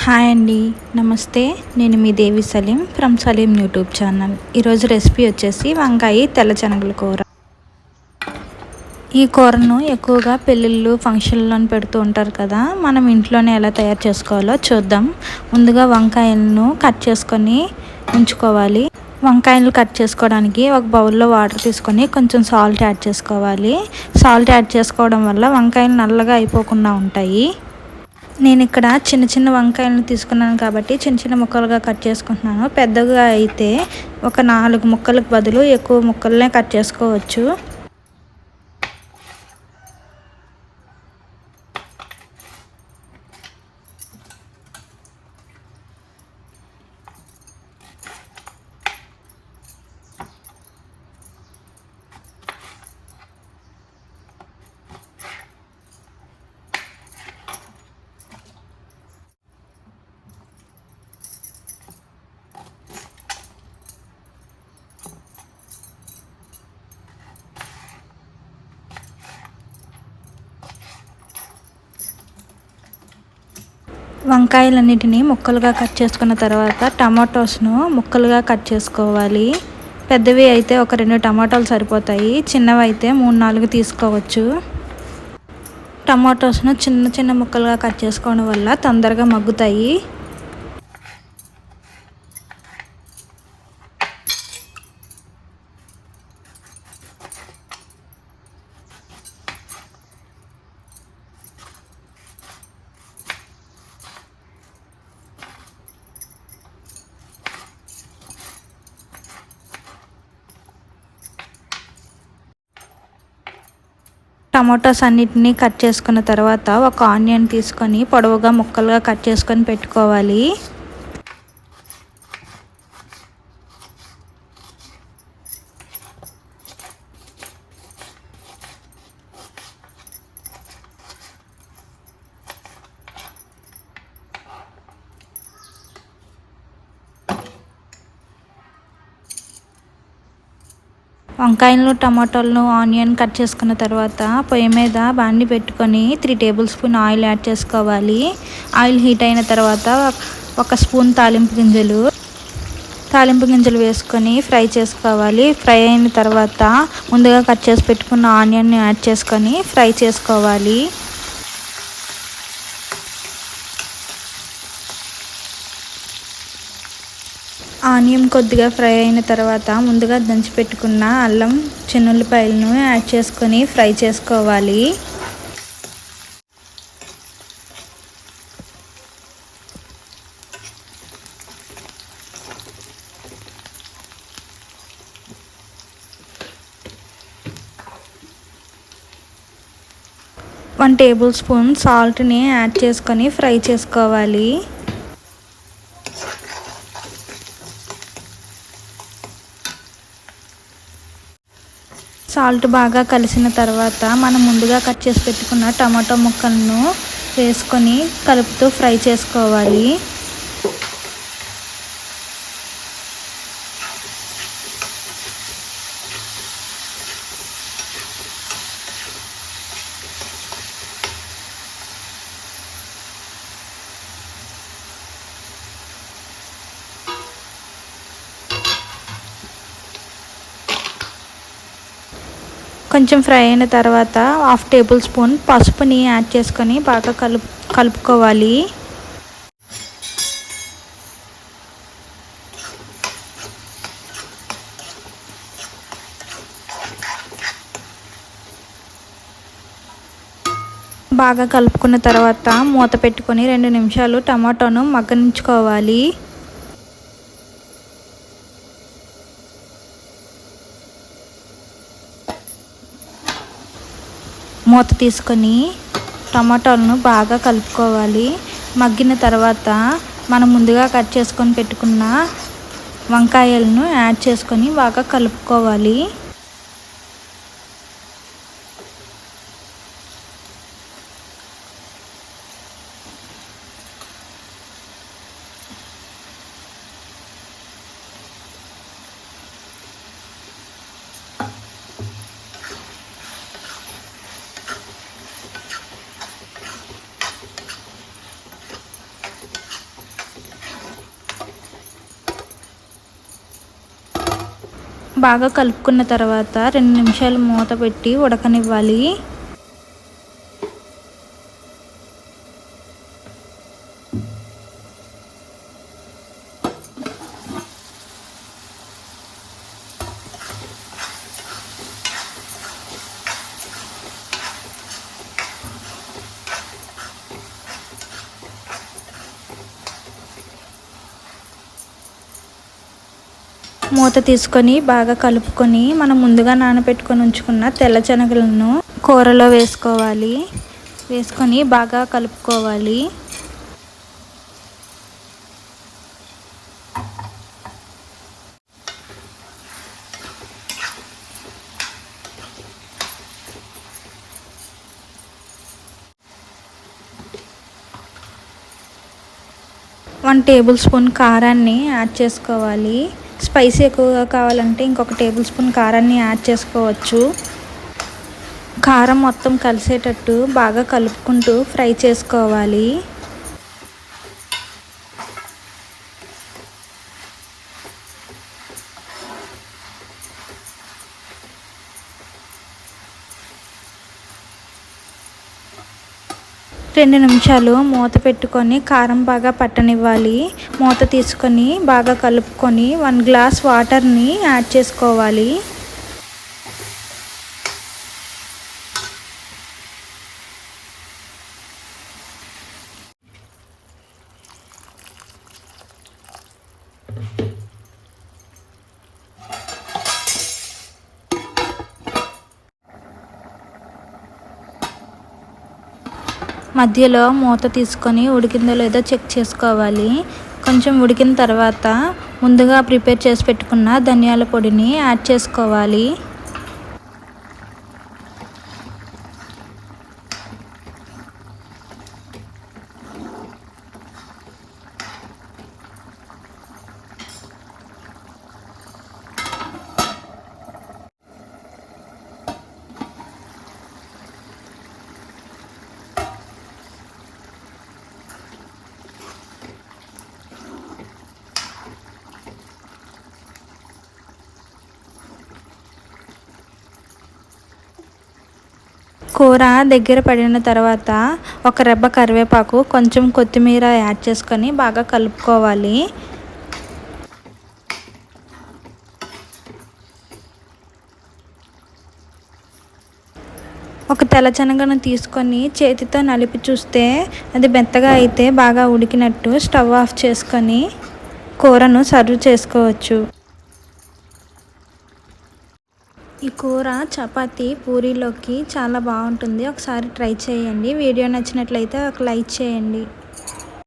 Hi అండి, నమస్తే. నేను మీ Devi Saleem from Saleem YouTube channel. ఈరోజు రెసిపీ వచ్చేసి వంకాయ తెల్ల శనగల కూర. ఈ కూరను ఎక్కువగా పెళ్ళిళ్ళు ఫంక్షన్లో పెడుతూ ఉంటారు కదా, మనం ఇంట్లోనే ఎలా తయారు చేసుకోవాలో చూద్దాం. ముందుగా వంకాయలను కట్ చేసుకొని ఉంచుకోవాలి. వంకాయలు కట్ చేసుకోవడానికి ఒక బౌల్లో వాటర్ తీసుకొని కొంచెం సాల్ట్ యాడ్ చేసుకోవాలి. సాల్ట్ యాడ్ చేసుకోవడం వల్ల వంకాయలు నల్లగా అయిపోకుండా ఉంటాయి. నేను ఇక్కడ చిన్న చిన్న వంకాయలను తీసుకున్నాను కాబట్టి చిన్న చిన్న ముక్కలుగా కట్ చేసుకుంటున్నాను. పెద్దగా అయితే ఒక 4 ముక్కలకు బదులు ఎక్కువ ముక్కలనే కట్ చేసుకోవచ్చు. వంకాయలన్నిటిని ముక్కలుగా కట్ చేసుకున్న తర్వాత టమాటోస్ను ముక్కలుగా కట్ చేసుకోవాలి. పెద్దవి అయితే ఒక 2 టమాటాలు సరిపోతాయి. చిన్నవి అయితే 3-4 తీసుకోవచ్చు. టమాటోస్ను చిన్న చిన్న ముక్కలుగా కట్ చేసుకోవడం వల్ల తొందరగా మగ్గుతాయి. టమాటోస్ అన్నిటినీ కట్ చేసుకున్న తర్వాత ఒక ఆనియన్ తీసుకొని పొడవుగా ముక్కలుగా కట్ చేసుకొని పెట్టుకోవాలి. వంకాయలు, టమాటాలను, ఆనియన్ కట్ చేసుకున్న తర్వాత పొయ్యి మీద బాండి పెట్టుకొని 3 టేబుల్ స్పూన్ ఆయిల్ యాడ్ చేసుకోవాలి. ఆయిల్ హీట్ అయిన తర్వాత 1 స్పూన్ తాలింపు గింజలు వేసుకొని ఫ్రై చేసుకోవాలి. ఫ్రై అయిన తర్వాత ముందుగా కట్ చేసి పెట్టుకున్న ఆనియన్ని యాడ్ చేసుకొని ఫ్రై చేసుకోవాలి. ఆనియన్ కొద్దిగా ఫ్రై అయిన తర్వాత ముందుగా దంచి పెట్టుకున్న అల్లం, చిన్నుల్లిపాయలను యాడ్ చేసుకొని ఫ్రై చేసుకోవాలి. వన్ టేబుల్ స్పూన్ సాల్ట్ని యాడ్ చేసుకొని ఫ్రై చేసుకోవాలి. సాల్ట్ బాగా కలిసిన తర్వాత మనం ముందుగా కట్ చేసి పెట్టుకున్న టమాటో ముక్కలను వేసుకొని కలుపుతూ ఫ్రై చేసుకోవాలి. కొంచెం ఫ్రై అయిన తర్వాత 1/2 టేబుల్ స్పూన్ పసుపుని యాడ్ చేసుకొని బాగా కలుపుకోవాలి. బాగా కలుపుకున్న తర్వాత మూత పెట్టుకొని 2 నిమిషాలు టమాటోను మగ్గనించుకోవాలి. మూత తీసుకొని టమాటాలను బాగా కలుపుకోవాలి. మగ్గిన తర్వాత మనం ముందుగా కట్ చేసుకొని పెట్టుకున్న వంకాయలను యాడ్ చేసుకొని బాగా కలుపుకోవాలి. బాగా కలుపుకున్న తర్వాత 2 నిమిషాలు మూత పెట్టి ఉడకనివ్వాలి. మూత తీసుకొని బాగా కలుపుకొని మనం ముందుగా నానబెట్టుకొని ఉంచుకున్న తెల్ల శనగలను కూరలో వేసుకోవాలి. వేసుకొని బాగా కలుపుకోవాలి. వన్ టేబుల్ స్పూన్ కారాన్ని యాడ్ చేసుకోవాలి. స్పైసీ ఎక్కువగా కావాలంటే ఇంకొక టేబుల్ స్పూన్ కారాన్ని యాడ్ చేసుకోవచ్చు. కారం మొత్తం కలిసేటట్టు బాగా కలుపుకుంటూ ఫ్రై చేసుకోవాలి. రెండు నిమిషాలు మూత పెట్టుకొని కారం బాగా పట్టనివ్వాలి. మూత తీసుకొని బాగా కలుపుకొని 1 గ్లాస్ వాటర్ని యాడ్ చేసుకోవాలి. మధ్యలో మూత తీసుకొని ఉడికిందో లేదో చెక్ చేసుకోవాలి. కొంచెం ఉడికిన తర్వాత ముందుగా ప్రిపేర్ చేసి పెట్టుకున్న ధనియాల పొడిని యాడ్ చేసుకోవాలి. కూర దగ్గర పడిన తర్వాత ఒక రెబ్బ కరివేపాకు, కొంచెం కొత్తిమీర యాడ్ చేసుకొని బాగా కలుపుకోవాలి. ఒక తెల్ల శనగను తీసుకొని చేతితో నలిపి చూస్తే అది మెత్తగా అయితే బాగా ఉడికినట్టు స్టవ్ ఆఫ్ చేసుకొని కూరను సర్వ్ చేసుకోవచ్చు. ఈ కూర చపాతీ, పూరీలోకి చాలా బాగుంటుంది. ఒకసారి ట్రై చేయండి. వీడియో నచ్చినట్లయితే ఒక లైక్ చేయండి.